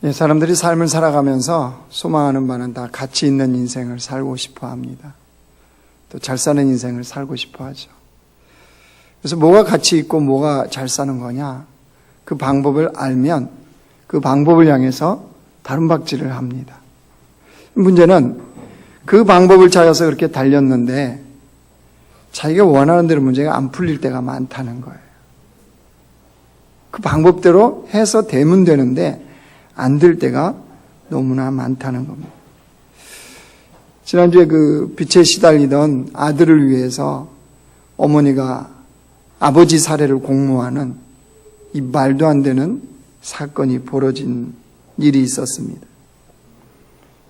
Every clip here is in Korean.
사람들이 삶을 살아가면서 소망하는 바는 다 가치 있는 인생을 살고 싶어 합니다. 또 잘 사는 인생을 살고 싶어 하죠. 그래서 뭐가 가치 있고 뭐가 잘 사는 거냐? 그 방법을 알면 그 방법을 향해서 다름박질을 합니다. 문제는 그 방법을 찾아서 그렇게 달렸는데 자기가 원하는 대로 문제가 안 풀릴 때가 많다는 거예요. 그 방법대로 해서 되면 되는데 안 될 때가 너무나 많다는 겁니다. 지난주에 그 빛에 시달리던 아들을 위해서 어머니가 아버지 살해를 공모하는 이 말도 안 되는 사건이 벌어진 일이 있었습니다.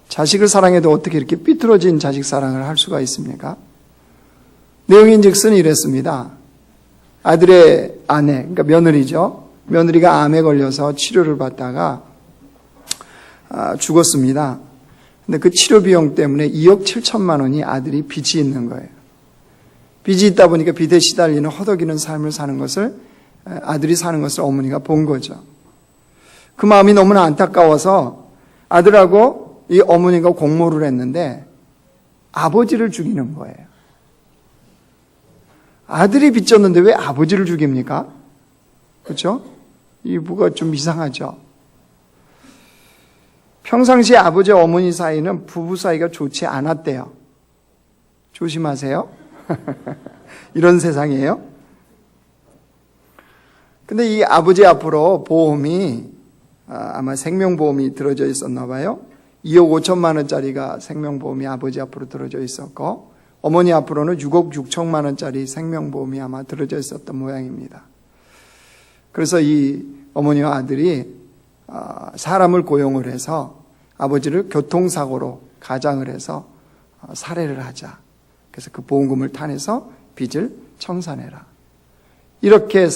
자식을 사랑해도 어떻게 이렇게 삐뚤어진 자식 사랑을 할 수가 있습니까? 내용인즉슨 이랬습니다. 아들의 아내, 그러니까 며느리죠. 며느리가 암에 걸려서 치료를 받다가 죽었습니다. 근데 그 치료 비용 때문에 2억 7천만 원이 아들이 빚이 있는 거예요. 빚이 있다 보니까 빚에 시달리는 허덕이는 삶을 사는 것을 아들이 사는 것을 어머니가 본 거죠. 그 마음이 너무나 안타까워서 아들하고 이 어머니가 공모를 했는데 아버지를 죽이는 거예요. 아들이 빚졌는데 왜 아버지를 죽입니까? 그렇죠? 이 뭐가 좀 이상하죠. 평상시에 아버지 어머니 사이는 부부 사이가 좋지 않았대요. 조심하세요. 이런 세상이에요. 근데 이 아버지 앞으로 보험이 아마 생명보험이 들어져 있었나 봐요. 2억 5천만 원짜리가 생명보험이 아버지 앞으로 들어져 있었고 어머니 앞으로는 6억 6천만 원짜리 생명보험이 아마 들어져 있었던 모양입니다. 그래서 이 어머니와 아들이 사람을 고용을 해서 아버지를 교통사고로 가장을 해서 살해를 하자. 그래서 그 보험금을 타내서 빚을 청산해라. 이렇게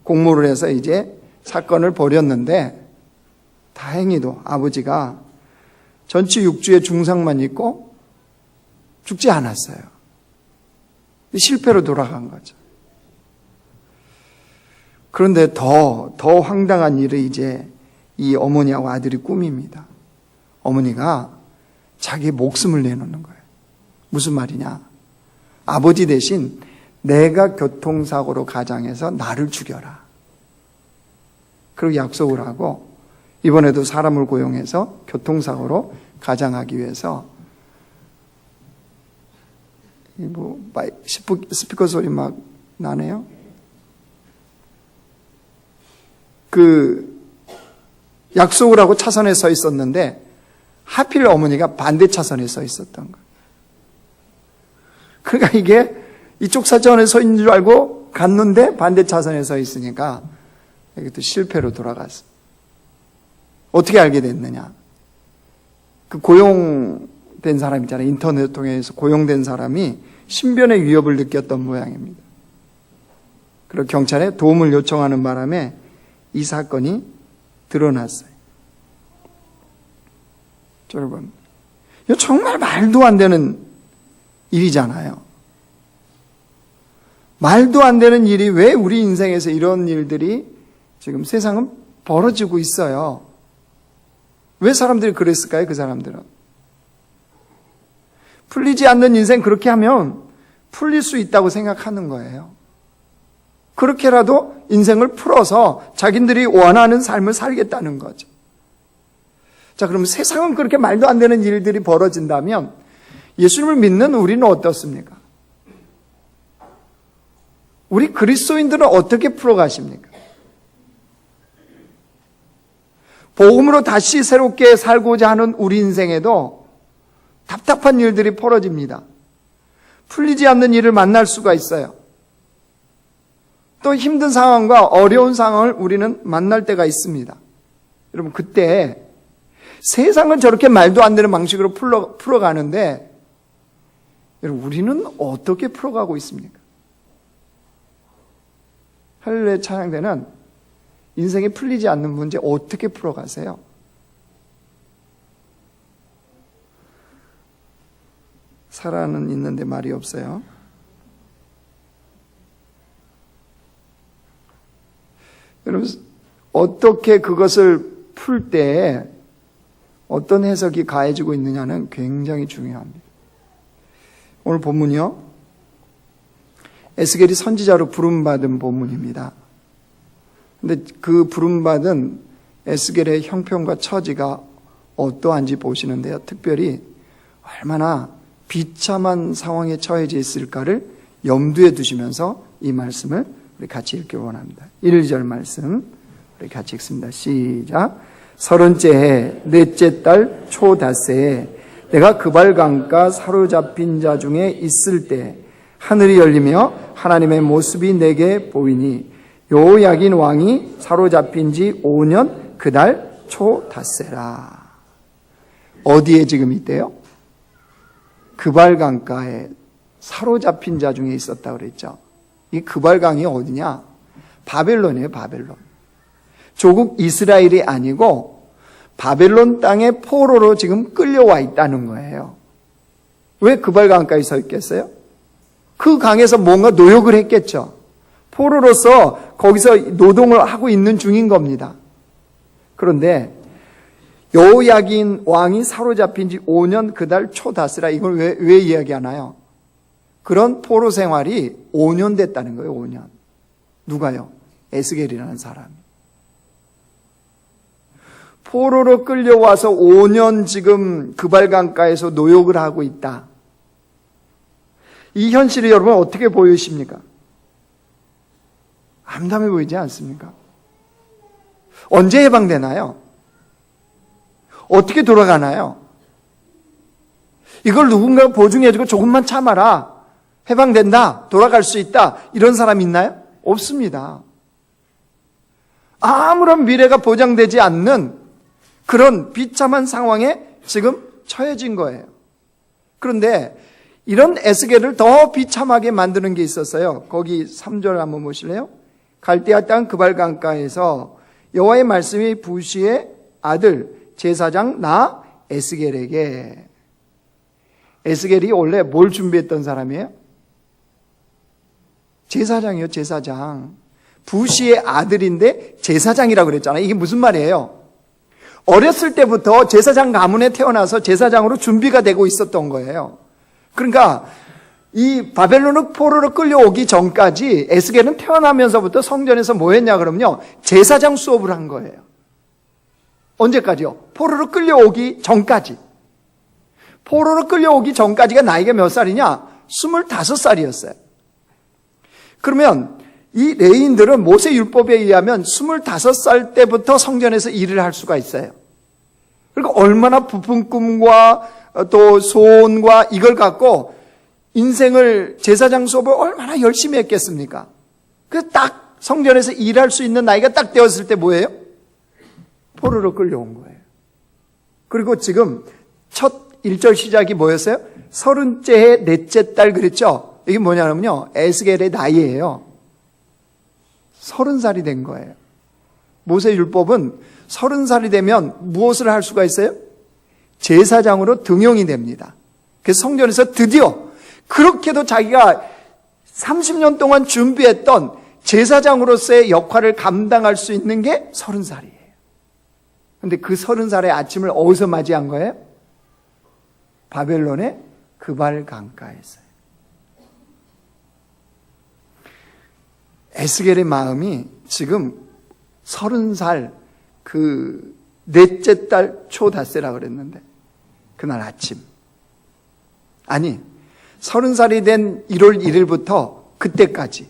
공모를 해서 이제 사건을 벌였는데 다행히도 아버지가 전치 6주의 중상만 입고 죽지 않았어요. 실패로 돌아간 거죠. 그런데 더 황당한 일을 이제 이 어머니하고 아들이 꾸밉니다. 어머니가 자기 목숨을 내놓는 거예요. 무슨 말이냐? 아버지 대신 내가 교통사고로 가장해서 나를 죽여라. 그리고 약속을 하고 이번에도 사람을 고용해서 교통사고로 가장하기 위해서 스피커 소리 막 나네요. 약속을 하고 차선에 서 있었는데 하필 어머니가 반대 차선에 서 있었던 거예요. 그러니까 이게 이쪽 차선에 서 있는 줄 알고 갔는데 반대 차선에 서 있으니까 이것도 실패로 돌아갔어. 어떻게 알게 됐느냐? 그 고용된 사람 있잖아요. 인터넷 통해서 고용된 사람이 신변의 위협을 느꼈던 모양입니다. 그리고 경찰에 도움을 요청하는 바람에 이 사건이 드러났어요. 여러분, 이거 정말 말도 안 되는 일이잖아요. 말도 안 되는 일이 왜 우리 인생에서 이런 일들이 지금 세상은 벌어지고 있어요. 왜 사람들이 그랬을까요? 그 사람들은. 풀리지 않는 인생 그렇게 하면 풀릴 수 있다고 생각하는 거예요. 그렇게라도 인생을 풀어서 자기들이 원하는 삶을 살겠다는 거죠. 자, 그럼 세상은 그렇게 말도 안 되는 일들이 벌어진다면 예수님을 믿는 우리는 어떻습니까? 우리 그리스도인들은 어떻게 풀어가십니까? 복음으로 다시 새롭게 살고자 하는 우리 인생에도 답답한 일들이 벌어집니다. 풀리지 않는 일을 만날 수가 있어요. 또 힘든 상황과 어려운 상황을 우리는 만날 때가 있습니다. 여러분, 그때 세상은 저렇게 말도 안 되는 방식으로 풀어가는데 여러분, 우리는 어떻게 풀어가고 있습니까? 할렐루야 찬양대는 인생에 풀리지 않는 문제 어떻게 풀어가세요? 살아는 있는데 말이 없어요. 여러분, 어떻게 그것을 풀 때 어떤 해석이 가해지고 있느냐는 굉장히 중요합니다. 오늘 본문이요, 에스겔이 선지자로 부름받은 본문입니다. 근데 그 부름받은 에스겔의 형편과 처지가 어떠한지 보시는데요, 특별히 얼마나 비참한 상황에 처해져 있을까를 염두에 두시면서 이 말씀을 우리 같이 읽기 원합니다. 1절 말씀 우리 같이 읽습니다. 시작. 30째 해 넷째 달 초닷새에 내가 그발강가 사로잡힌 자 중에 있을 때 하늘이 열리며 하나님의 모습이 내게 보이니 여호야긴 왕이 사로잡힌 지 5년 그달 초닷새라. 어디에 지금 있대요? 그발강가에 사로잡힌 자 중에 있었다 그랬죠. 이 그발강이 어디냐? 바벨론이에요, 바벨론. 조국 이스라엘이 아니고 바벨론 땅에 포로로 지금 끌려와 있다는 거예요. 왜 그발강가에 서 있겠어요? 그 강에서 뭔가 노역을 했겠죠. 포로로서 거기서 노동을 하고 있는 중인 겁니다. 그런데 여호야긴 왕이 사로잡힌 지 5년 그달 초닷새라, 이걸 왜 이야기하나요? 그런 포로 생활이 5년 됐다는 거예요. 5년. 누가요? 에스겔이라는 사람이. 포로로 끌려와서 5년 지금 그발강가에서 노역을 하고 있다. 이 현실이 여러분 어떻게 보이십니까? 암담해 보이지 않습니까? 언제 해방되나요? 어떻게 돌아가나요? 이걸 누군가 보증해주고 조금만 참아라, 해방된다, 돌아갈 수 있다, 이런 사람 있나요? 없습니다. 아무런 미래가 보장되지 않는 그런 비참한 상황에 지금 처해진 거예요. 그런데 이런 에스겔을 더 비참하게 만드는 게 있었어요. 거기 3절 한번 보실래요? 갈대아 땅 그발강가에서 여호와의 말씀이 부시의 아들 제사장 나 에스겔에게. 에스겔이 원래 뭘 준비했던 사람이에요? 제사장이요, 제사장. 부시의 아들인데 제사장이라고 그랬잖아요. 이게 무슨 말이에요? 어렸을 때부터 제사장 가문에 태어나서 제사장으로 준비가 되고 있었던 거예요. 그러니까 이 바벨론 포로로 끌려오기 전까지 에스겔은 태어나면서부터 성전에서 뭐 했냐 그러면요, 제사장 수업을 한 거예요. 언제까지요? 포로로 끌려오기 전까지. 포로로 끌려오기 전까지가 나이가 몇 살이냐? 25살이었어요. 그러면 이 레위인들은 모세 율법에 의하면 25살 때부터 성전에서 일을 할 수가 있어요. 그러니까 얼마나 부푼 꿈과 또 소원과 이걸 갖고 인생을, 제사장 수업을 얼마나 열심히 했겠습니까? 그래서 딱 성전에서 일할 수 있는 나이가 딱 되었을 때 뭐예요? 포로로 끌려온 거예요. 그리고 지금 첫 1절 시작이 뭐였어요? 30째 해 넷째 달 그랬죠? 이게 뭐냐면요, 에스겔의 나이예요. 30살이 된 거예요. 모세 율법은 30살이 되면 무엇을 할 수가 있어요? 제사장으로 등용이 됩니다. 그래서 성전에서 드디어 그렇게도 자기가 30년 동안 준비했던 제사장으로서의 역할을 감당할 수 있는 게 30살이에요. 그런데 그 30살의 아침을 어디서 맞이한 거예요? 바벨론의 그발강가에서요. 에스겔의 마음이 지금 30살 그 넷째 달 초닷새라 그랬는데 그날 아침, 아니 30살이 된 1월 1일부터 그때까지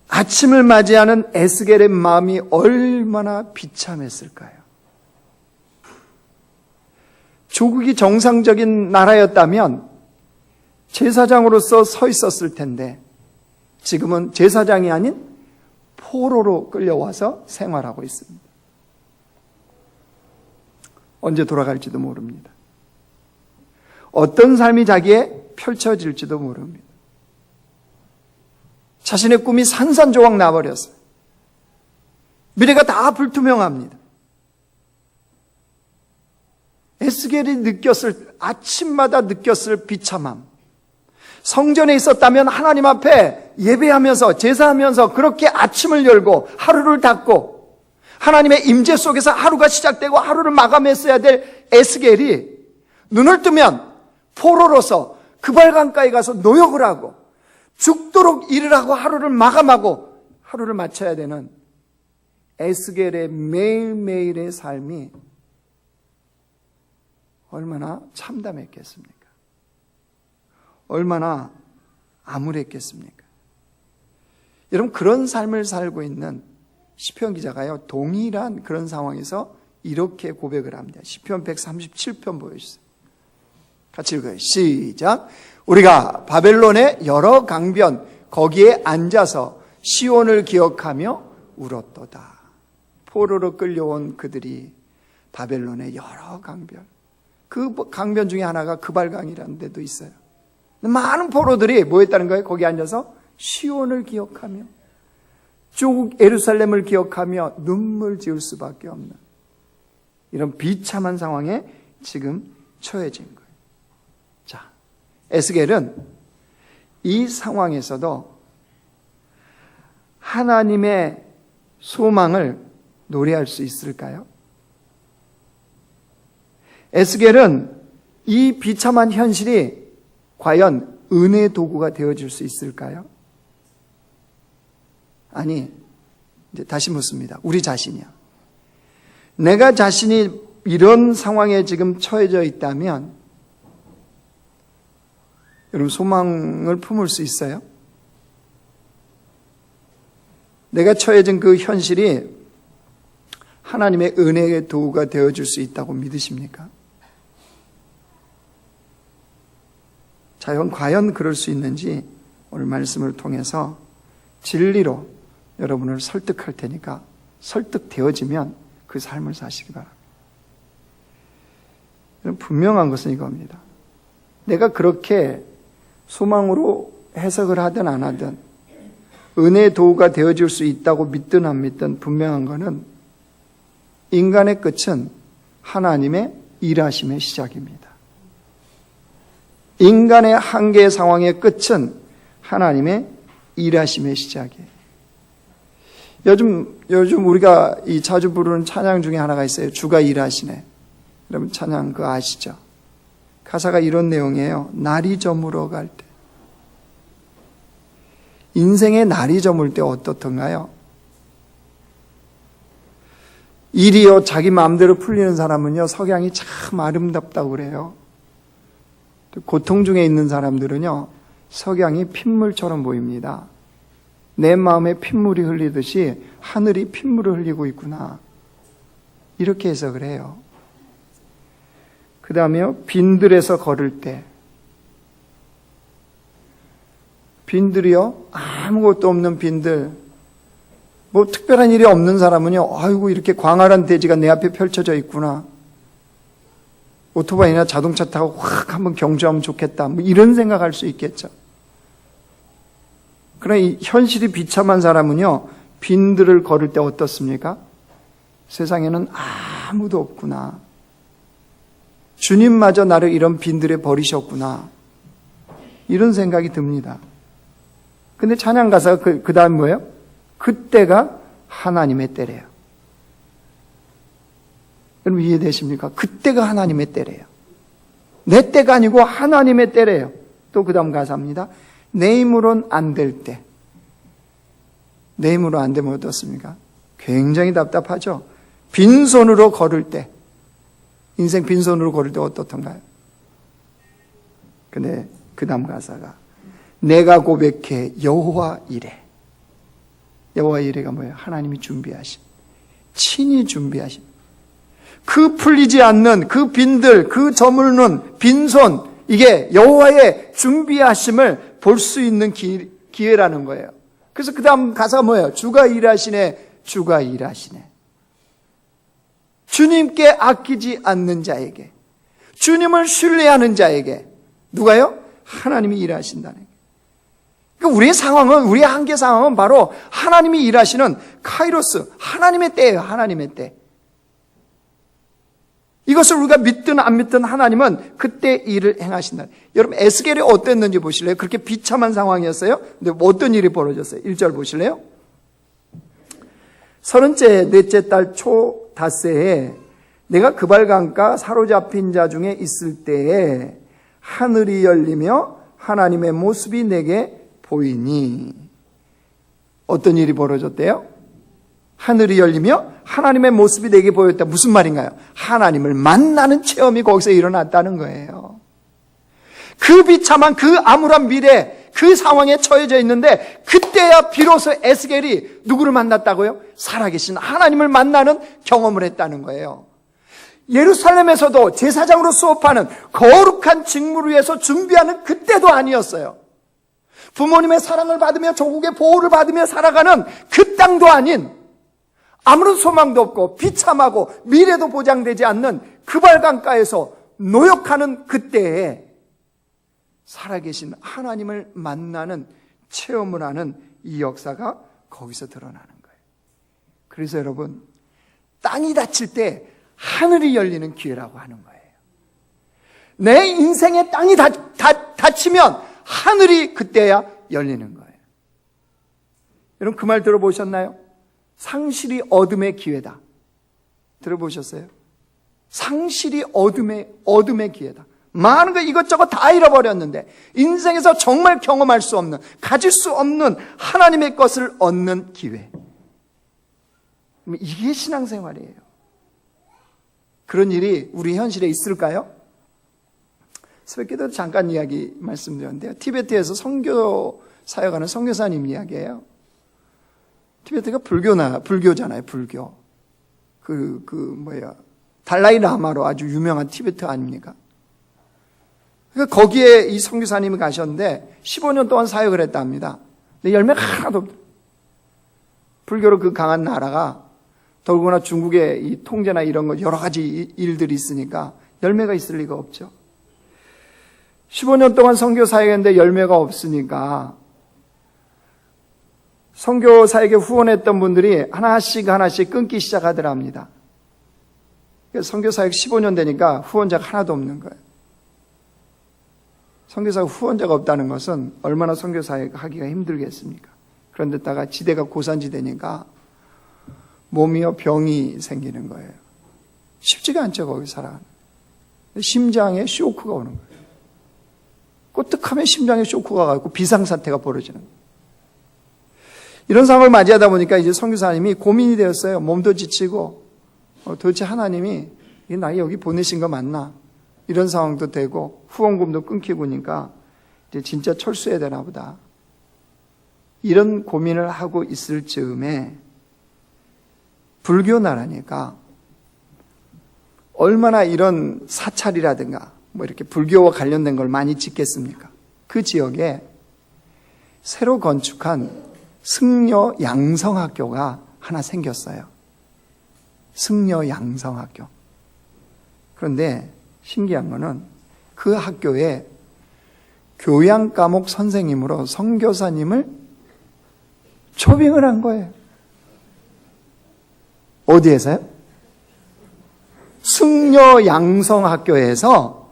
아침을 맞이하는 에스겔의 마음이 얼마나 비참했을까요? 조국이 정상적인 나라였다면 제사장으로서 서 있었을 텐데 지금은 제사장이 아닌 포로로 끌려와서 생활하고 있습니다. 언제 돌아갈지도 모릅니다. 어떤 삶이 자기에 펼쳐질지도 모릅니다. 자신의 꿈이 산산조각 나버렸어요. 미래가 다 불투명합니다. 에스겔이 느꼈을, 아침마다 느꼈을 비참함. 성전에 있었다면 하나님 앞에 예배하면서 제사하면서 그렇게 아침을 열고 하루를 닫고 하나님의 임재 속에서 하루가 시작되고 하루를 마감했어야 될 에스겔이 눈을 뜨면 포로로서 그발강가에 가서 노역을 하고 죽도록 일을 하고 하루를 마감하고 하루를 마쳐야 되는 에스겔의 매일매일의 삶이 얼마나 참담했겠습니까? 얼마나 암울했겠습니까? 여러분, 그런 삶을 살고 있는 시편 기자가요, 동일한 그런 상황에서 이렇게 고백을 합니다. 시편 137편 보여주세요. 같이 읽어요. 시작. 우리가 바벨론의 여러 강변 거기에 앉아서 시온을 기억하며 울었도다. 포로로 끌려온 그들이 바벨론의 여러 강변, 그 강변 중에 하나가 그발강이라는 데도 있어요. 많은 포로들이 뭐 했다는 거예요? 거기 앉아서 시온을 기억하며 조국 예루살렘을 기억하며 눈물 지을 수밖에 없는 이런 비참한 상황에 지금 처해진 거예요. 자, 에스겔은 이 상황에서도 하나님의 소망을 노래할 수 있을까요? 에스겔은 이 비참한 현실이 과연 은혜의 도구가 되어줄 수 있을까요? 아니, 이제 다시 묻습니다. 우리 자신이요. 내가 자신이 이런 상황에 지금 처해져 있다면 여러분, 소망을 품을 수 있어요? 내가 처해진 그 현실이 하나님의 은혜의 도구가 되어줄 수 있다고 믿으십니까? 자, 과연 그럴 수 있는지 오늘 말씀을 통해서 진리로 여러분을 설득할 테니까 설득되어지면 그 삶을 사시기 바랍니다. 분명한 것은 이겁니다. 내가 그렇게 소망으로 해석을 하든 안 하든 은혜의 도구가 되어줄 수 있다고 믿든 안 믿든 분명한 것은 인간의 끝은 하나님의 일하심의 시작입니다. 인간의 한계 상황의 끝은 하나님의 일하심의 시작이에요. 요즘 우리가 이 자주 부르는 찬양 중에 하나가 있어요. 주가 일하시네. 여러분 찬양 그거 아시죠? 가사가 이런 내용이에요. 날이 저물어 갈 때. 인생의 날이 저물 때 어떻던가요? 일이요 자기 마음대로 풀리는 사람은요 석양이 참 아름답다고 그래요. 고통 중에 있는 사람들은요 석양이 핏물처럼 보입니다. 내 마음에 핏물이 흘리듯이 하늘이 핏물을 흘리고 있구나, 이렇게 해석을 해요. 그 다음에요, 빈들에서 걸을 때, 빈들이요 아무것도 없는 빈들, 뭐 특별한 일이 없는 사람은요, 아이고 이렇게 광활한 대지가 내 앞에 펼쳐져 있구나, 오토바이나 자동차 타고 확 한번 경주하면 좋겠다, 뭐 이런 생각할 수 있겠죠. 그러나 이 현실이 비참한 사람은요, 빈들을 걸을 때 어떻습니까? 세상에는 아무도 없구나, 주님마저 나를 이런 빈들에 버리셨구나, 이런 생각이 듭니다. 근데 찬양 가사가 그 다음 뭐예요? 그때가 하나님의 때래요. 여러분 이해되십니까? 그때가 하나님의 때래요. 내 때가 아니고 하나님의 때래요. 또 그 다음 가사입니다. 내 힘으로는 안 될 때. 내 힘으로 안 되면 어떻습니까? 굉장히 답답하죠. 빈손으로 걸을 때, 인생 빈손으로 걸을 때 어떻던가요? 근데 그 다음 가사가 내가 고백해 여호와 이레. 여호와 이레가 뭐예요? 하나님이 준비하신, 친히 준비하신, 그 풀리지 않는 그 빈들, 그 저물는 빈손, 이게 여호와의 준비하심을 볼 수 있는 기회라는 거예요. 그래서 그 다음 가사가 뭐예요? 주가 일하시네, 주가 일하시네. 주님께 아끼지 않는 자에게, 주님을 신뢰하는 자에게, 누가요? 하나님이 일하신다는 거예요. 그러니까 우리의 상황은, 우리의 한계 상황은 바로 하나님이 일하시는 카이로스, 하나님의 때예요. 하나님의 때. 이것을 우리가 믿든 안 믿든 하나님은 그때 일을 행하신다. 여러분 에스겔이 어땠는지 보실래요? 그렇게 비참한 상황이었어요. 근데 어떤 일이 벌어졌어요? 1절 보실래요? 30째 넷째 달 초 닷새에 내가 그발강가 사로잡힌 자 중에 있을 때에 하늘이 열리며 하나님의 모습이 내게 보이니. 어떤 일이 벌어졌대요? 하늘이 열리며 하나님의 모습이 내게 보였다. 무슨 말인가요? 하나님을 만나는 체험이 거기서 일어났다는 거예요. 그 비참한 그 암울한 미래, 그 상황에 처해져 있는데 그때야 비로소 에스겔이 누구를 만났다고요? 살아계신 하나님을 만나는 경험을 했다는 거예요. 예루살렘에서도 제사장으로 수업하는 거룩한 직무를 위해서 준비하는 그때도 아니었어요. 부모님의 사랑을 받으며 조국의 보호를 받으며 살아가는 그 땅도 아닌, 아무런 소망도 없고 비참하고 미래도 보장되지 않는 그발강가에서 노역하는 그때에 살아계신 하나님을 만나는 체험을 하는 이 역사가 거기서 드러나는 거예요. 그래서 여러분, 땅이 닫힐 때 하늘이 열리는 기회라고 하는 거예요. 내 인생의 땅이 닫히면 하늘이 그때야 열리는 거예요. 여러분, 그 말 들어보셨나요? 상실이 어둠의 기회다. 들어보셨어요? 상실이 어둠의 기회다. 많은 거 이것저것 다 잃어버렸는데 인생에서 정말 경험할 수 없는, 가질 수 없는 하나님의 것을 얻는 기회. 이게 신앙생활이에요. 그런 일이 우리 현실에 있을까요? 새벽기도 잠깐 이야기 말씀드렸는데요. 티베트에서 선교 사역하는 선교사님 이야기예요. 티베트가 불교잖아요, 불교. 달라이 라마로 아주 유명한 티베트 아닙니까? 그러니까 거기에 이 선교사님이 가셨는데 15년 동안 사역을 했다 합니다. 근데 열매가 하나도 없다. 불교로 그 강한 나라가 더구나 중국의 이 통제나 이런 거 여러 가지 일들이 있으니까 열매가 있을 리가 없죠. 15년 동안 선교 사역했는데 열매가 없으니까 선교 사역에 후원했던 분들이 하나씩 끊기 시작하더랍니다. 선교 사역 15년 되니까 후원자가 하나도 없는 거예요. 선교사역 후원자가 없다는 것은 얼마나 선교 사역 하기가 힘들겠습니까? 그런데다가 지대가 고산지대니까 몸이요 병이 생기는 거예요. 쉽지가 않죠, 거기 살아가는. 심장에 쇼크가 오는 거예요. 꼬뜩하면 심장에 쇼크가 가고 비상사태가 벌어지는 거예요. 이런 상황을 맞이하다 보니까 이제 선교사님이 고민이 되었어요. 몸도 지치고 도대체 하나님이 나 여기 보내신 거 맞나? 이런 상황도 되고 후원금도 끊기고니까 이제 진짜 철수해야 되나 보다. 이런 고민을 하고 있을 즈음에 불교 나라니까 얼마나 이런 사찰이라든가 뭐 이렇게 불교와 관련된 걸 많이 짓겠습니까? 그 지역에 새로 건축한 승려 양성학교가 하나 생겼어요. 승려 양성학교. 그런데 신기한 거는 그 학교에 교양 과목 선생님으로 선교사님을 초빙을 한 거예요. 어디에서요? 승려 양성학교에서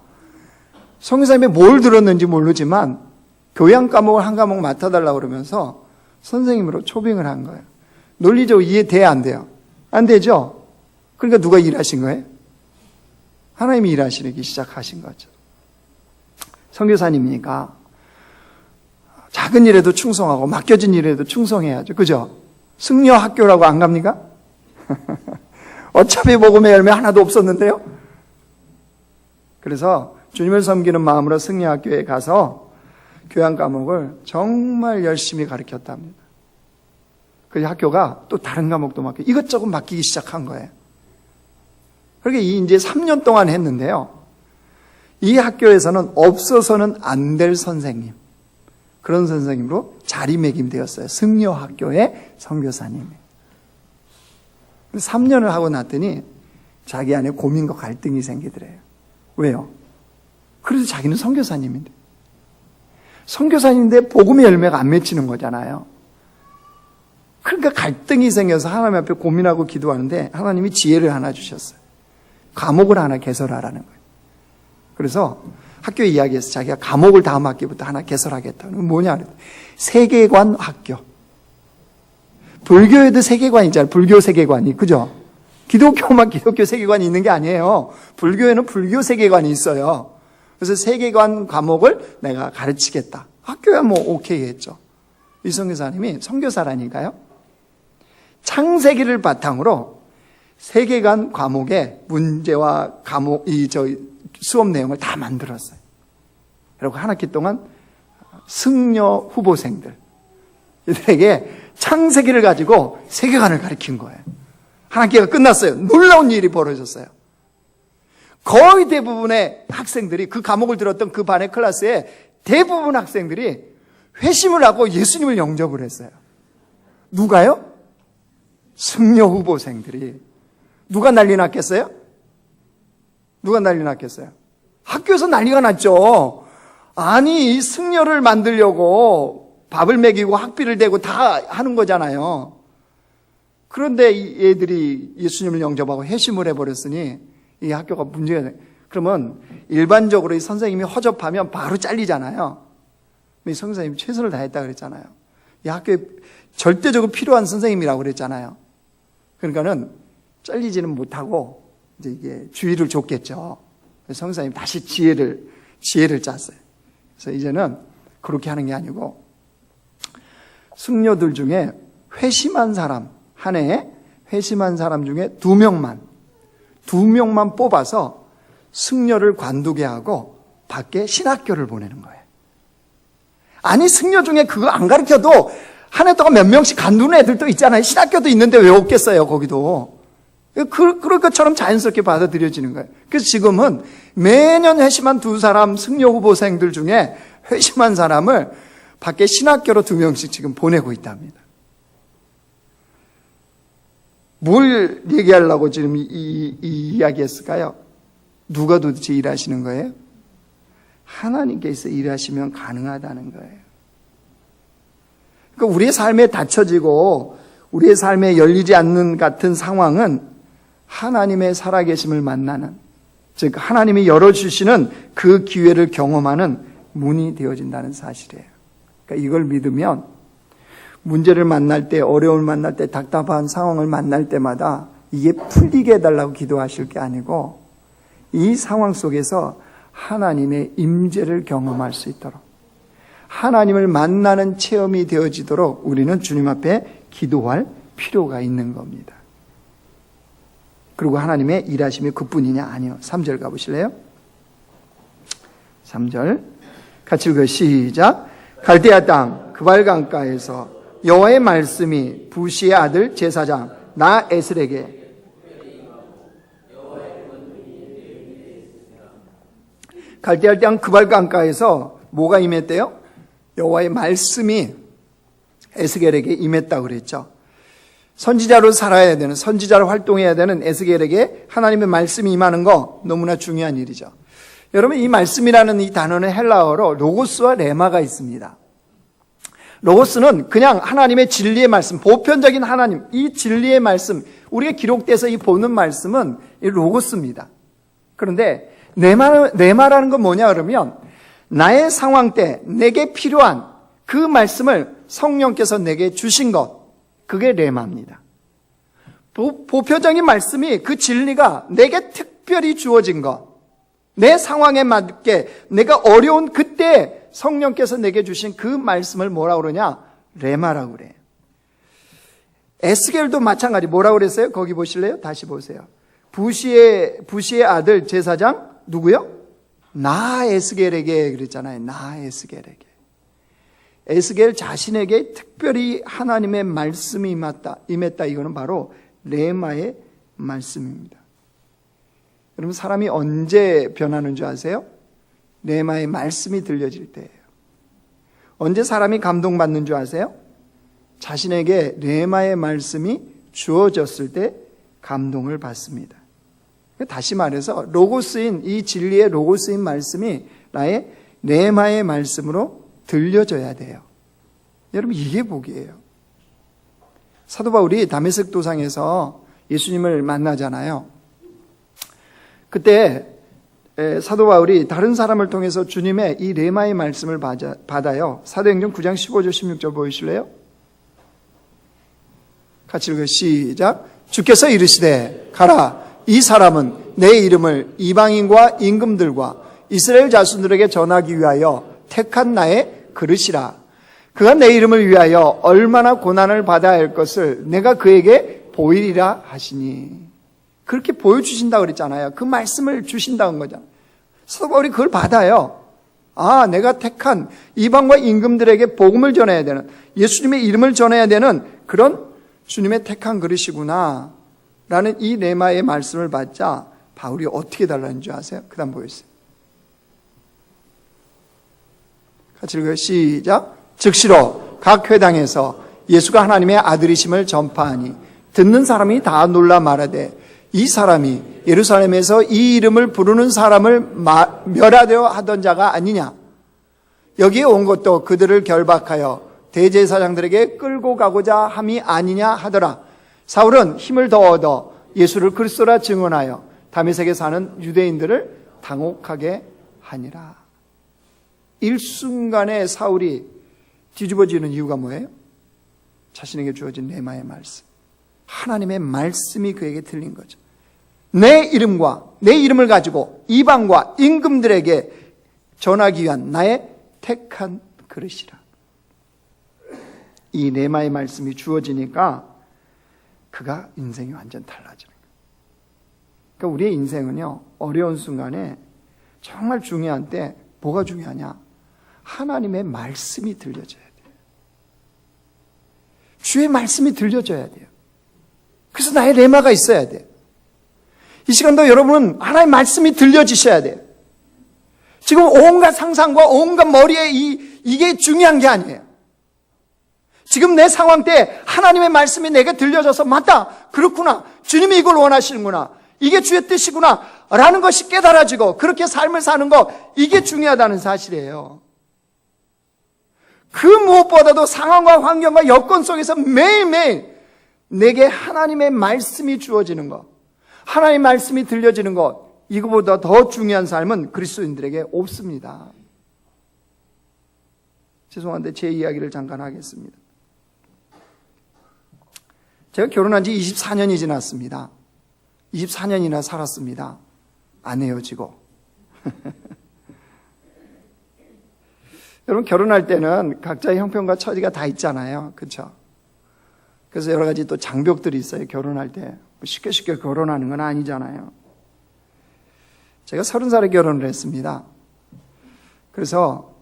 선교사님이 뭘 들었는지 모르지만 교양 과목을 한 과목 맡아달라고 그러면서 선생님으로 초빙을 한 거예요. 논리적으로 이해돼야 안 돼요? 안 되죠? 그러니까 누가 일하신 거예요? 하나님이 일하시기 시작하신 거죠. 선교사님이니까 작은 일에도 충성하고 맡겨진 일에도 충성해야죠. 그죠? 승려 학교라고 안 갑니까? 어차피 복음의 열매 하나도 없었는데요. 그래서 주님을 섬기는 마음으로 승려 학교에 가서 교양 과목을 정말 열심히 가르쳤답니다. 그 학교가 또 다른 과목도 맡기고 이것저것 맡기기 시작한 거예요. 그렇게 이제 3년 동안 했는데요. 이 학교에서는 없어서는 안 될 선생님, 그런 선생님으로 자리매김되었어요. 승려 학교의 선교사님이. 3년을 하고 났더니 자기 안에 고민과 갈등이 생기더래요. 왜요? 그래도 자기는 선교사님인데. 선교사님인데 복음의 열매가 안 맺히는 거잖아요. 그러니까 갈등이 생겨서 하나님 앞에 고민하고 기도하는데 하나님이 지혜를 하나 주셨어요. 과목을 하나 개설하라는 거예요. 그래서 학교 이야기에서 자기가 과목을 다음 학기부터 하나 개설하겠다. 뭐냐? 세계관 학교. 불교에도 세계관이 있잖아요. 불교 세계관이. 그죠? 기독교만 기독교 세계관이 있는 게 아니에요. 불교에는 불교 세계관이 있어요. 그래서 세계관 과목을 내가 가르치겠다. 학교야 뭐 오케이 했죠. 이성교사님이 선교사라니까요. 창세기를 바탕으로 세계관 과목의 문제와 수업 내용을 다 만들었어요. 그리고 한 학기 동안 승려 후보생들 이들에게 창세기를 가지고 세계관을 가르친 거예요. 한 학기가 끝났어요. 놀라운 일이 벌어졌어요. 거의 대부분의 학생들이 그 과목을 들었던 그 반의 클래스에 대부분 학생들이 회심을 하고 예수님을 영접을 했어요. 누가요? 승려 후보생들이. 누가 난리 났겠어요? 누가 난리 났겠어요? 학교에서 난리가 났죠. 아니, 이 승려를 만들려고 밥을 먹이고 학비를 대고 다 하는 거잖아요. 그런데 이 애들이 예수님을 영접하고 회심을 해버렸으니 이 학교가 문제가 돼. 그러면 일반적으로 이 선생님이 허접하면 바로 잘리잖아요. 이 선생님이 최선을 다했다 그랬잖아요. 이 학교에 절대적으로 필요한 선생님이라고 그랬잖아요. 그러니까는 잘리지는 못하고 이제 이게 주의를 줬겠죠. 선생님이 다시 지혜를 짰어요. 그래서 이제는 그렇게 하는 게 아니고 승려들 중에 회심한 사람, 한 해에 회심한 사람 중에 2명만 뽑아서 승려를 관두게 하고 밖에 신학교를 보내는 거예요. 아니, 승려 중에 그거 안 가르쳐도 한 해 동안 몇 명씩 관두는 애들도 있잖아요. 신학교도 있는데 왜 없겠어요, 거기도. 그럴 것처럼 자연스럽게 받아들여지는 거예요. 그래서 지금은 매년 회심한 2사람 승려 후보생들 중에 회심한 사람을 밖에 신학교로 2명씩 지금 보내고 있답니다. 뭘 얘기하려고 지금 이 이야기 했을까요? 누가 도대체 일하시는 거예요? 하나님께서 일하시면 가능하다는 거예요. 그러니까 우리의 삶에 닫혀지고 우리의 삶에 열리지 않는 같은 상황은 하나님의 살아계심을 만나는, 즉 하나님이 열어주시는 그 기회를 경험하는 문이 되어진다는 사실이에요. 그러니까 이걸 믿으면 문제를 만날 때, 어려움을 만날 때, 답답한 상황을 만날 때마다 이게 풀리게 해달라고 기도하실 게 아니고 이 상황 속에서 하나님의 임재를 경험할 수 있도록, 하나님을 만나는 체험이 되어지도록 우리는 주님 앞에 기도할 필요가 있는 겁니다. 그리고 하나님의 일하심이 그뿐이냐? 아니요. 3절 가보실래요? 3절 같이 읽어요. 시작. 갈대아 땅 그발강가에서 여호와의 말씀이 부시의 아들 제사장 나에슬에게 갈대아 땅 그발강가에서 뭐가 임했대요? 여호와의 말씀이 에스겔에게 임했다고 그랬죠. 선지자로 살아야 되는, 선지자로 활동해야 되는 에스겔에게 하나님의 말씀이 임하는 거 너무나 중요한 일이죠. 여러분, 이 말씀이라는 이 단어는 헬라어로 로고스와 레마가 있습니다. 로고스는 그냥 하나님의 진리의 말씀, 보편적인 하나님, 이 진리의 말씀, 우리가 기록돼서 이 보는 말씀은 이 로고스입니다. 그런데 레마라는 건 뭐냐 그러면 나의 상황 때 내게 필요한 그 말씀을 성령께서 내게 주신 것, 그게 레마입니다. 보편적인 말씀이, 그 진리가 내게 특별히 주어진 것, 내 상황에 맞게 내가 어려운 그때 성령께서 내게 주신 그 말씀을 뭐라고 그러냐? 레마라고 그래요. 에스겔도 마찬가지. 뭐라고 그랬어요? 거기 보실래요? 다시 보세요. 부시의 아들 제사장 누구요? 나 에스겔에게 그랬잖아요. 나 에스겔에게. 에스겔 자신에게 특별히 하나님의 말씀이 임했다. 이거는 바로 레마의 말씀입니다. 여러분, 사람이 언제 변하는 줄 아세요? 레마의 말씀이 들려질 때예요. 언제 사람이 감동받는 줄 아세요? 자신에게 레마의 말씀이 주어졌을 때 감동을 받습니다. 다시 말해서 로고스인, 이 진리의 로고스인 말씀이 나의 레마의 말씀으로 들려져야 돼요. 여러분, 이게 복이에요. 사도 바울이 다메섹 도상에서 예수님을 만나잖아요. 그때 사도 바울이 다른 사람을 통해서 주님의 이 레마의 말씀을 받아요. 사도행전 9장 15절 16절 보이실래요? 같이 읽어 시작. 주께서 이르시되 가라. 이 사람은 내 이름을 이방인과 임금들과 이스라엘 자손들에게 전하기 위하여 택한 나의 그릇이라. 그가 내 이름을 위하여 얼마나 고난을 받아야 할 것을 내가 그에게 보이리라 하시니. 그렇게 보여주신다고 그랬잖아요. 그 말씀을 주신다는 거잖아요. 사도 바울이 그걸 받아요. 아, 내가 택한 이방과 임금들에게 복음을 전해야 되는, 예수님의 이름을 전해야 되는 그런 주님의 택한 그릇이구나 라는 이 레마의 말씀을 받자 바울이 어떻게 달라진 줄 아세요? 그 다음 보겠어요. 같이 읽어요. 시작. 즉시로 각 회당에서 예수가 하나님의 아들이심을 전파하니 듣는 사람이 다 놀라 말하되 이 사람이 예루살렘에서 이 이름을 부르는 사람을 멸하려 하던 자가 아니냐. 여기에 온 것도 그들을 결박하여 대제사장들에게 끌고 가고자 함이 아니냐 하더라. 사울은 힘을 더 얻어 예수를 그리스도라 증언하여 다메섹에 사는 유대인들을 당혹하게 하니라. 일순간에 사울이 뒤집어지는 이유가 뭐예요? 자신에게 주어진 레마의 말씀. 하나님의 말씀이 그에게 들린 거죠. 내 이름과 내 이름을 가지고 이방과 임금들에게 전하기 위한 나의 택한 그릇이라. 이 레마의 말씀이 주어지니까 그가 인생이 완전 달라지는 거예요. 그러니까 우리의 인생은요, 어려운 순간에 정말 중요한 때 뭐가 중요하냐? 하나님의 말씀이 들려져야 돼요. 주의 말씀이 들려져야 돼요. 그래서 나의 레마가 있어야 돼요. 이 시간도 여러분은 하나님의 말씀이 들려지셔야 돼요. 지금 온갖 상상과 온갖 머리에 이게 중요한 게 아니에요. 지금 내 상황 때 하나님의 말씀이 내게 들려져서 맞다, 그렇구나, 주님이 이걸 원하시는구나, 이게 주의 뜻이구나 라는 것이 깨달아지고 그렇게 삶을 사는 거, 이게 중요하다는 사실이에요. 그 무엇보다도 상황과 환경과 여건 속에서 매일매일 내게 하나님의 말씀이 주어지는 것, 하나님의 말씀이 들려지는 것, 이거보다 더 중요한 삶은 그리스도인들에게 없습니다. 죄송한데 제 이야기를 잠깐 하겠습니다. 제가 결혼한 지 24년이 지났습니다. 24년이나 살았습니다. 안 헤어지고. 여러분, 결혼할 때는 각자의 형편과 처지가 다 있잖아요. 그렇죠? 그래서 여러 가지 또 장벽들이 있어요. 결혼할 때 쉽게 결혼하는 건 아니잖아요. 제가 30살에 결혼을 했습니다. 그래서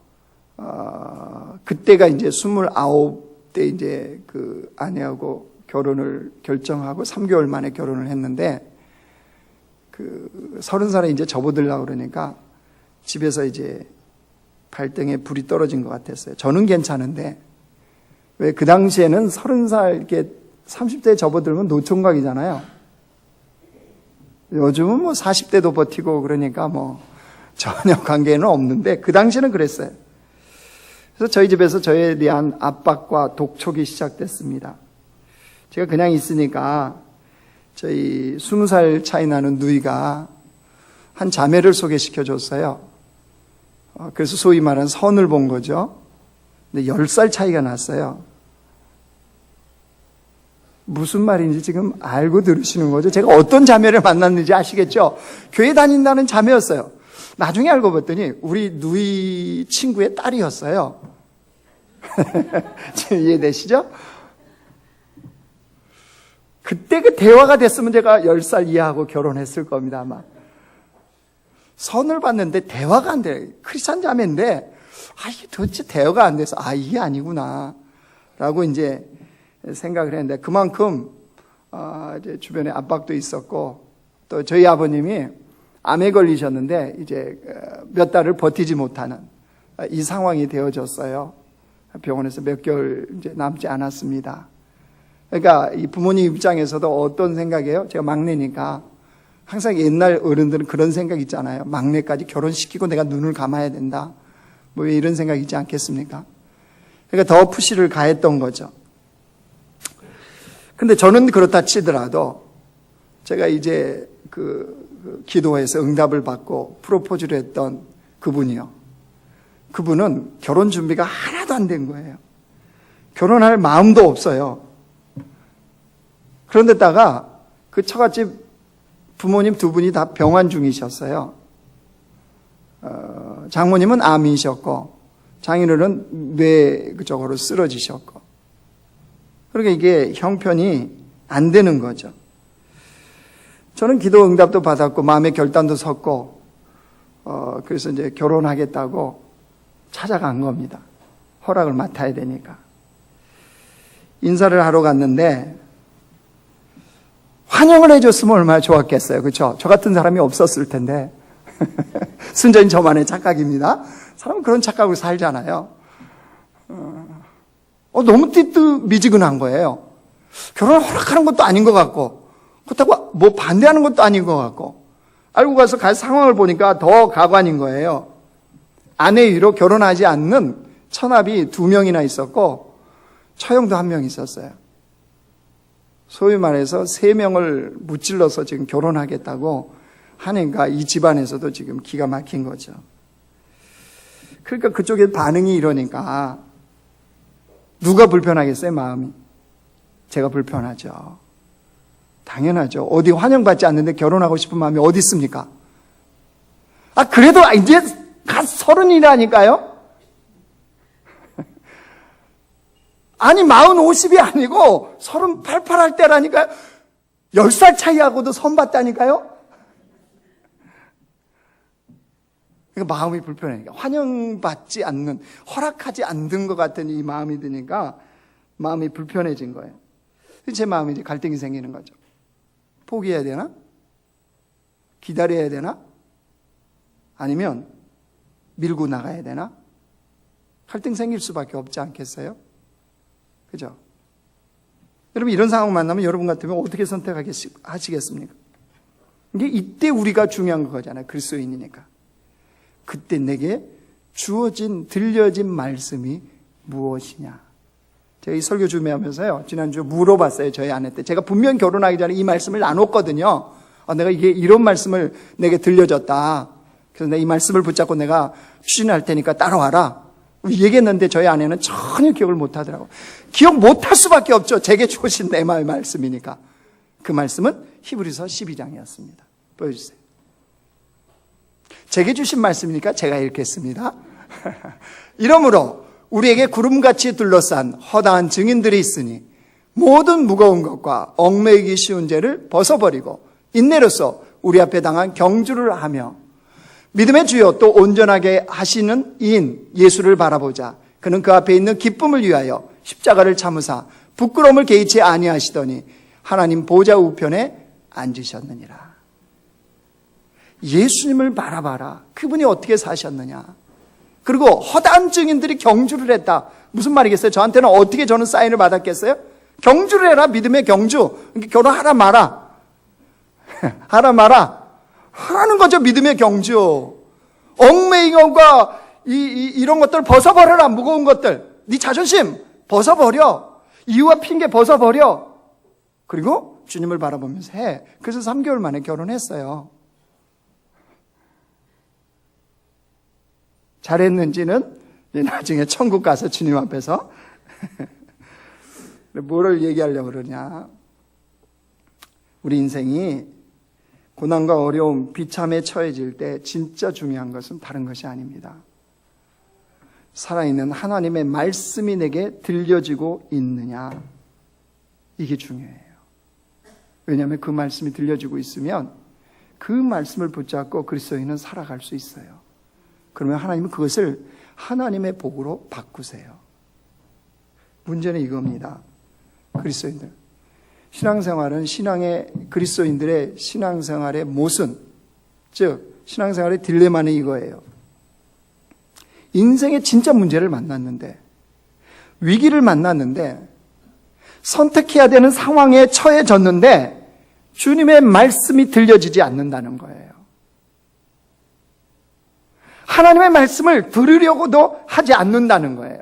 그때가 이제 29대 이제 그 아내하고 결혼을 결정하고 3개월 만에 결혼을 했는데, 그 30살에 이제 접어들려고 그러니까 집에서 이제 발등에 불이 떨어진 것 같았어요. 저는 괜찮은데, 왜 그 당시에는 30살 이렇게 30대에 접어들면 노총각이잖아요. 요즘은 뭐 40대도 버티고 그러니까 뭐 전혀 관계는 없는데 그 당시에는 그랬어요. 그래서 저희 집에서 저에 대한 압박과 독촉이 시작됐습니다. 제가 그냥 있으니까 저희 20살 차이 나는 누이가 한 자매를 소개시켜 줬어요. 그래서 소위 말하는 선을 본 거죠. 근데 10살 차이가 났어요. 무슨 말인지 지금 알고 들으시는 거죠? 제가 어떤 자매를 만났는지 아시겠죠? 교회 다닌다는 자매였어요. 나중에 알고 봤더니 우리 누이 친구의 딸이었어요. 이해되시죠? 그때 그 대화가 됐으면 제가 10살 이하하고 결혼했을 겁니다, 아마. 선을 봤는데 대화가 안 돼. 크리스찬 자매인데, 이게 도대체 대화가 안 돼서, 이게 아니구나. 라고 이제 생각을 했는데, 그만큼, 이제 주변에 압박도 있었고, 또 저희 아버님이 암에 걸리셨는데, 이제 몇 달을 버티지 못하는 이 상황이 되어졌어요. 병원에서 몇 개월 이제 남지 않았습니다. 그러니까 이 부모님 입장에서도 어떤 생각이에요? 제가 막내니까 항상 옛날 어른들은 그런 생각 있잖아요. 막내까지 결혼시키고 내가 눈을 감아야 된다. 뭐 왜 이런 생각 있지 않겠습니까? 그러니까 더 푸시를 가했던 거죠. 근데 저는 그렇다 치더라도 제가 이제 그 기도해서 응답을 받고 프로포즈를 했던 그분이요. 그분은 결혼 준비가 하나도 안 된 거예요. 결혼할 마음도 없어요. 그런데다가 그 처갓집 부모님 두 분이 다 병환 중이셨어요. 장모님은 암이셨고 장인어른은 뇌 쪽으로 쓰러지셨고, 그러니까 이게 형편이 안 되는 거죠. 저는 기도 응답도 받았고 마음의 결단도 섰고 그래서 이제 결혼하겠다고 찾아간 겁니다. 허락을 맡아야 되니까. 인사를 하러 갔는데 환영을 해줬으면 얼마나 좋았겠어요. 그렇죠? 저 같은 사람이 없었을 텐데. 순전히 저만의 착각입니다. 사람은 그런 착각으로 살잖아요. 너무 띠뜻미지근한 거예요. 결혼을 허락하는 것도 아닌 것 같고, 그렇다고 뭐 반대하는 것도 아닌 것 같고, 알고 가서 갈 상황을 보니까 더 가관인 거예요. 아내 위로 결혼하지 않는 처납이 2명이나 있었고 처형도 1명 있었어요. 소위 말해서 3명을 무찔러서 지금 결혼하겠다고 하니까 이 집안에서도 지금 기가 막힌 거죠. 그러니까 그쪽에 반응이 이러니까 누가 불편하겠어요, 마음이? 제가 불편하죠. 당연하죠. 어디 환영받지 않는데 결혼하고 싶은 마음이 어디 있습니까? 그래도 이제 갓 30이라니까요? 아니 40, 50이 아니고 38, 할 때라니까요. 10살 차이하고도 선봤다니까요. 그러니까 마음이 불편하니까, 환영받지 않는, 허락하지 않는 것 같은 이 마음이 드니까 마음이 불편해진 거예요. 제 마음이 이제 갈등이 생기는 거죠. 포기해야 되나? 기다려야 되나? 아니면 밀고 나가야 되나? 갈등 생길 수밖에 없지 않겠어요? 그죠? 여러분, 이런 상황 만나면 여러분 같으면 어떻게 선택하시겠습니까? 이때 우리가 중요한 거잖아요. 그리스도인이니까. 그때 내게 들려진 말씀이 무엇이냐? 제가 이 설교 준비하면서요, 지난주에 물어봤어요, 저희 아내한테. 제가 분명 결혼하기 전에 이 말씀을 나눴거든요. 내가 이런 말씀을 내게 들려줬다. 그래서 내가 이 말씀을 붙잡고 내가 추진할 테니까 따라와라. 얘기했는데 저희 아내는 전혀 기억을 못 하더라고요. 기억 못 할 수밖에 없죠. 제게 주신 내 마음의 말씀이니까. 그 말씀은 히브리서 12장이었습니다. 보여주세요. 제게 주신 말씀이니까 제가 읽겠습니다. 이러므로 우리에게 구름같이 둘러싼 허다한 증인들이 있으니 모든 무거운 것과 얽매이기 쉬운 죄를 벗어버리고 인내로써 우리 앞에 당한 경주를 하며 믿음의 주요 또 온전하게 하시는 이인 예수를 바라보자. 그는 그 앞에 있는 기쁨을 위하여 십자가를 참으사 부끄러움을 개의치 아니하시더니 하나님 보좌 우편에 앉으셨느니라. 예수님을 바라봐라. 그분이 어떻게 사셨느냐. 그리고 허다한 증인들이 경주를 했다. 무슨 말이겠어요? 저한테는 어떻게 저는 사인을 받았겠어요? 경주를 해라. 믿음의 경주. 결혼하라 마라. 하라 마라. 하라는 거죠. 믿음의 경주. 얽매인 것과 이런 것들 벗어버려라. 무거운 것들. 네 자존심 벗어버려. 이유와 핑계 벗어버려. 그리고 주님을 바라보면서 해. 그래서 3개월 만에 결혼했어요. 잘했는지는 나중에 천국 가서 주님 앞에서 뭐를 얘기하려고 그러냐. 우리 인생이 고난과 어려움, 비참에 처해질 때 진짜 중요한 것은 다른 것이 아닙니다. 살아있는 하나님의 말씀이 내게 들려지고 있느냐. 이게 중요해요. 왜냐하면 그 말씀이 들려지고 있으면 그 말씀을 붙잡고 그리스도인은 살아갈 수 있어요. 그러면 하나님은 그것을 하나님의 복으로 바꾸세요. 문제는 이겁니다. 그리스도인들. 신앙생활은 그리스도인들의 신앙생활의 모순, 즉 신앙생활의 딜레마는 이거예요. 인생의 진짜 문제를 만났는데, 위기를 만났는데, 선택해야 되는 상황에 처해졌는데 주님의 말씀이 들려지지 않는다는 거예요. 하나님의 말씀을 들으려고도 하지 않는다는 거예요.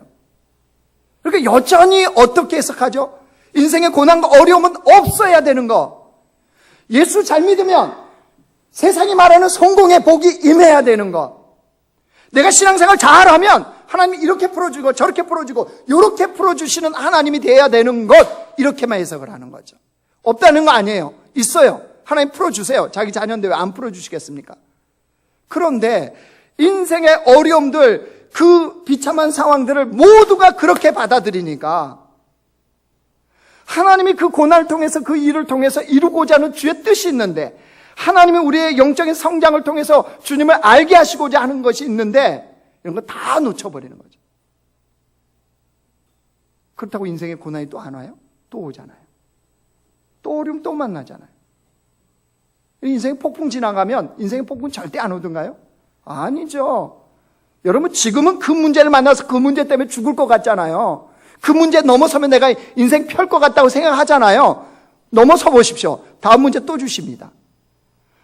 그러니까 여전히 어떻게 해석하죠? 인생의 고난과 어려움은 없어야 되는 거. 예수 잘 믿으면 세상이 말하는 성공의 복이 임해야 되는 거. 내가 신앙생활 잘하면 하나님이 이렇게 풀어주고 저렇게 풀어주고 이렇게 풀어주시는 하나님이 돼야 되는 것. 이렇게만 해석을 하는 거죠. 없다는 거 아니에요. 있어요. 하나님 풀어주세요. 자기 자녀인데 왜 안 풀어주시겠습니까? 그런데 인생의 어려움들, 그 비참한 상황들을 모두가 그렇게 받아들이니까 하나님이 그 고난을 통해서, 그 일을 통해서 이루고자 하는 주의 뜻이 있는데, 하나님이 우리의 영적인 성장을 통해서 주님을 알게 하시고자 하는 것이 있는데 이런 거 다 놓쳐버리는 거죠. 그렇다고 인생의 고난이 또 안 와요? 또 오잖아요. 또 어려움 또 만나잖아요. 인생의 폭풍 지나가면 인생의 폭풍 절대 안 오던가요? 아니죠. 여러분, 지금은 그 문제를 만나서 그 문제 때문에 죽을 것 같잖아요. 그 문제 넘어서면 내가 인생 펼 것 같다고 생각하잖아요. 넘어서 보십시오. 다음 문제 또 주십니다.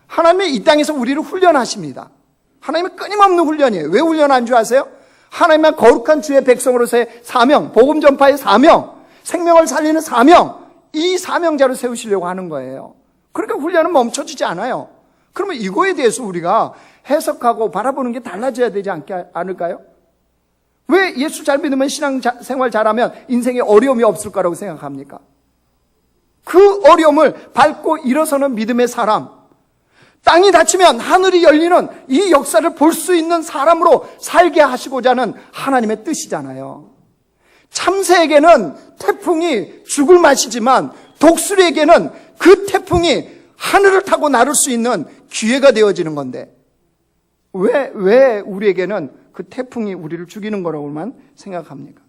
하나님이 이 땅에서 우리를 훈련하십니다. 하나님의 끊임없는 훈련이에요. 왜 훈련한 줄 아세요? 하나님의 거룩한 주의 백성으로서의 사명, 복음 전파의 사명, 생명을 살리는 사명, 이 사명자로 세우시려고 하는 거예요. 그러니까 훈련은 멈춰지지 않아요. 그러면 이거에 대해서 우리가 해석하고 바라보는 게 달라져야 되지 않을까요? 왜 예수 잘 믿으면 신앙생활 잘하면 인생에 어려움이 없을 거라고 생각합니까? 그 어려움을 밟고 일어서는 믿음의 사람, 땅이 닫히면 하늘이 열리는 이 역사를 볼 수 있는 사람으로 살게 하시고자 하는 하나님의 뜻이잖아요. 참새에게는 태풍이 죽을 맛이지만 독수리에게는 그 태풍이 하늘을 타고 나를 수 있는 기회가 되어지는 건데 왜 우리에게는 그 태풍이 우리를 죽이는 거라고만 생각합니까?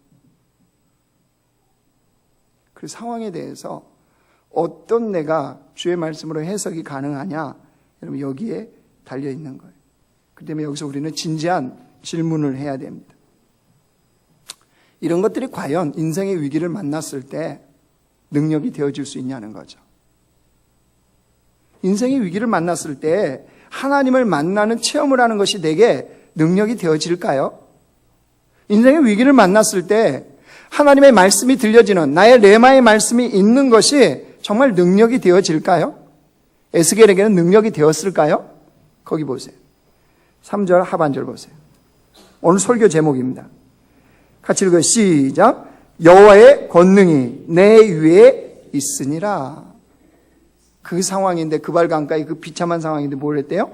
그 상황에 대해서 어떤 내가 주의 말씀으로 해석이 가능하냐? 여러분, 여기에 달려 있는 거예요. 그 때문에 여기서 우리는 진지한 질문을 해야 됩니다. 이런 것들이 과연 인생의 위기를 만났을 때 능력이 되어질 수 있냐는 거죠. 인생의 위기를 만났을 때 하나님을 만나는 체험을 하는 것이 내게 능력이 되어질까요? 인생의 위기를 만났을 때 하나님의 말씀이 들려지는, 나의 레마의 말씀이 있는 것이 정말 능력이 되어질까요? 에스겔에게는 능력이 되었을까요? 거기 보세요. 3절 하반절 보세요. 오늘 설교 제목입니다. 같이 읽어요. 시작. 여호와의 권능이 내 위에 있으니라. 그 상황인데, 그발 강가의 그 비참한 상황인데 뭘 했대요?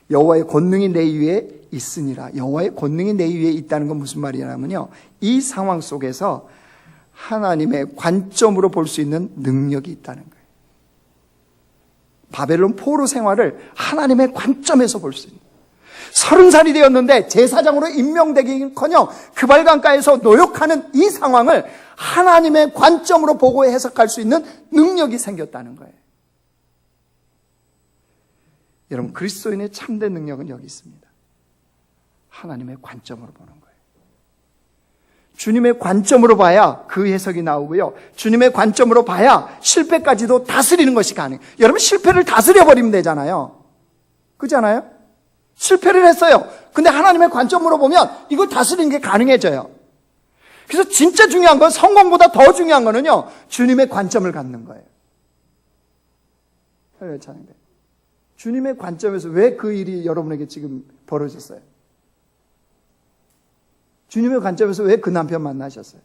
여호와의 권능이 내 위에 있으니라. 여호와의 권능이 내 위에 있다는 건 무슨 말이냐면요, 이 상황 속에서 하나님의 관점으로 볼 수 있는 능력이 있다는 거예요. 바벨론 포로 생활을 하나님의 관점에서 볼 수 있는, 30살이 되었는데 제사장으로 임명되기는커녕 그발 강가에서 노역하는 이 상황을 하나님의 관점으로 보고 해석할 수 있는 능력이 생겼다는 거예요. 여러분, 그리스도인의 참된 능력은 여기 있습니다. 하나님의 관점으로 보는 거예요. 주님의 관점으로 봐야 그 해석이 나오고요, 주님의 관점으로 봐야 실패까지도 다스리는 것이 가능해요. 여러분, 실패를 다스려버리면 되잖아요. 그렇잖아요? 실패를 했어요. 근데 하나님의 관점으로 보면 이걸 다스리는 게 가능해져요. 그래서 진짜 중요한 건, 성공보다 더 중요한 거는요, 주님의 관점을 갖는 거예요. 주님의 관점에서 왜 그 일이 여러분에게 지금 벌어졌어요? 주님의 관점에서 왜 그 남편 만나셨어요?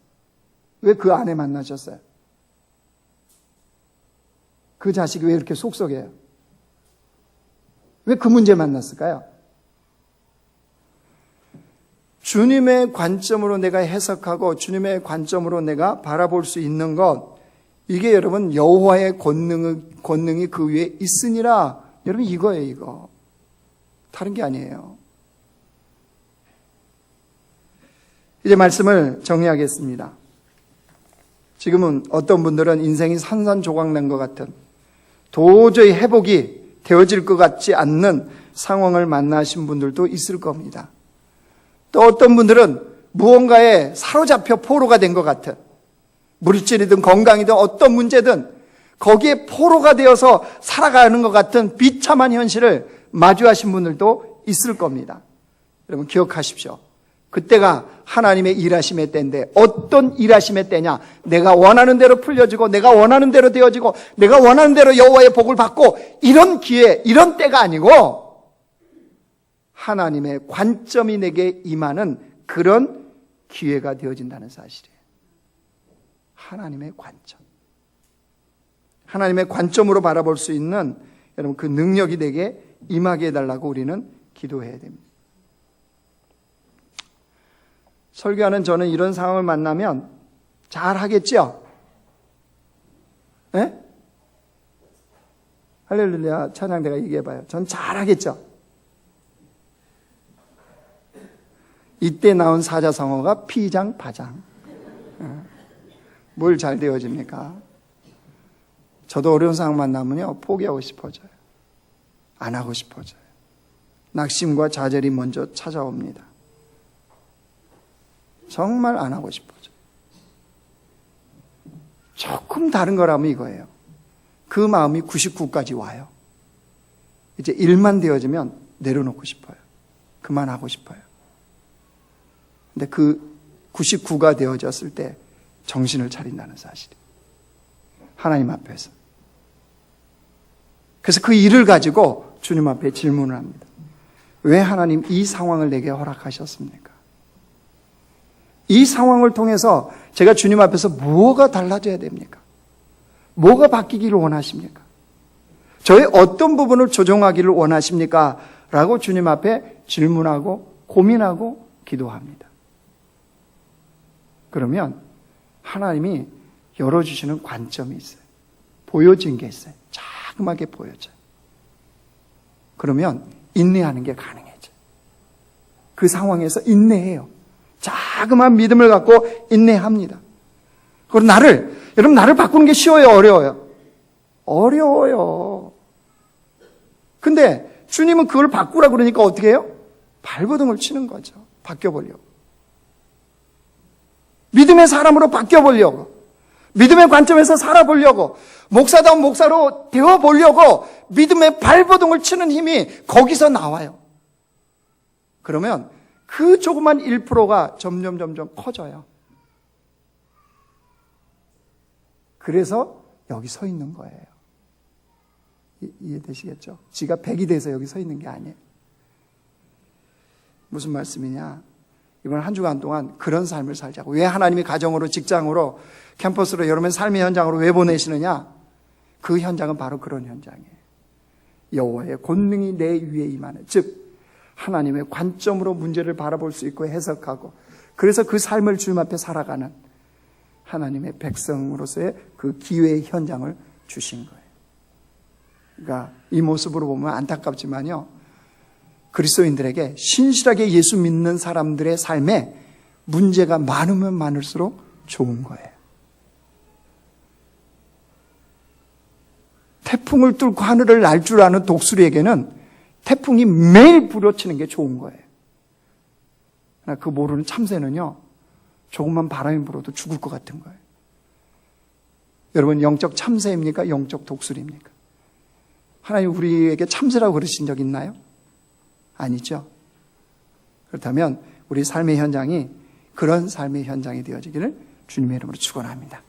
왜 그 아내 만나셨어요? 그 자식이 왜 이렇게 속썩해요? 왜 그 문제 만났을까요? 주님의 관점으로 내가 해석하고 주님의 관점으로 내가 바라볼 수 있는 것, 이게 여러분 여호와의 권능이 그 위에 있으니라. 여러분, 이거예요. 이거 다른 게 아니에요. 이제 말씀을 정리하겠습니다. 지금은 어떤 분들은 인생이 산산조각난 것 같은, 도저히 회복이 되어질 것 같지 않는 상황을 만나신 분들도 있을 겁니다. 또 어떤 분들은 무언가에 사로잡혀 포로가 된 것 같은, 물질이든 건강이든 어떤 문제든 거기에 포로가 되어서 살아가는 것 같은 비참한 현실을 마주하신 분들도 있을 겁니다. 여러분, 기억하십시오. 그때가 하나님의 일하심의 때인데, 어떤 일하심의 때냐? 내가 원하는 대로 풀려지고, 내가 원하는 대로 되어지고, 내가 원하는 대로 여호와의 복을 받고, 이런 기회, 이런 때가 아니고 하나님의 관점이 내게 임하는 그런 기회가 되어진다는 사실이에요. 하나님의 관점. 하나님의 관점으로 바라볼 수 있는 여러분 그 능력이 내게 임하게 해달라고 우리는 기도해야 됩니다. 설교하는 저는 이런 상황을 만나면 잘 하겠죠? 예? 할렐루야 찬양대가 얘기해봐요. 전 잘 하겠죠? 이때 나온 사자성어가 피장파장. 뭘 잘 되어집니까? 저도 어려운 상황 만나면요 포기하고 싶어져요. 안 하고 싶어져요. 낙심과 좌절이 먼저 찾아옵니다. 정말 안 하고 싶어져요. 조금 다른 거라면 이거예요. 그 마음이 99까지 와요. 이제 1만 되어지면 내려놓고 싶어요. 그만하고 싶어요. 근데 그 99가 되어졌을 때 정신을 차린다는 사실이에요. 하나님 앞에서. 그래서 그 일을 가지고 주님 앞에 질문을 합니다. 왜 하나님 이 상황을 내게 허락하셨습니까? 이 상황을 통해서 제가 주님 앞에서 뭐가 달라져야 됩니까? 뭐가 바뀌기를 원하십니까? 저의 어떤 부분을 조정하기를 원하십니까? 라고 주님 앞에 질문하고 고민하고 기도합니다. 그러면 하나님이 열어주시는 관점이 있어요. 보여진 게 있어요. 자그맣게 보여져요. 그러면 인내하는 게 가능해져요. 그 상황에서 인내해요. 자그마한 믿음을 갖고 인내합니다. 그리고 여러분 나를 바꾸는 게 쉬워요? 어려워요? 어려워요. 근데 주님은 그걸 바꾸라 그러니까 어떻게 해요? 발버둥을 치는 거죠. 바뀌어보려고. 믿음의 사람으로 바뀌어보려고. 믿음의 관점에서 살아보려고. 목사다운 목사로 되어보려고 믿음의 발버둥을 치는 힘이 거기서 나와요. 그러면 그 조그만 1%가 점점 커져요. 그래서 여기 서 있는 거예요. 이해되시겠죠? 지가 100이 돼서 여기 서 있는 게 아니에요. 무슨 말씀이냐? 이번 한 주간 동안 그런 삶을 살자고. 왜 하나님이 가정으로, 직장으로, 캠퍼스로, 여러분 삶의 현장으로 왜 보내시느냐? 그 현장은 바로 그런 현장이에요. 여호와의 권능이 내 위에 임하는, 즉 하나님의 관점으로 문제를 바라볼 수 있고 해석하고, 그래서 그 삶을 주님 앞에 살아가는 하나님의 백성으로서의 그 기회의 현장을 주신 거예요. 그러니까 이 모습으로 보면 안타깝지만요, 그리스도인들에게 신실하게 예수 믿는 사람들의 삶에 문제가 많으면 많을수록 좋은 거예요. 태풍을 뚫고 하늘을 날 줄 아는 독수리에게는 태풍이 매일 부딪히는 게 좋은 거예요. 그 모르는 참새는요, 조금만 바람이 불어도 죽을 것 같은 거예요. 여러분, 영적 참새입니까? 영적 독수리입니까? 하나님 우리에게 참새라고 그러신 적 있나요? 아니죠. 그렇다면 우리 삶의 현장이 그런 삶의 현장이 되어지기를 주님의 이름으로 축원합니다.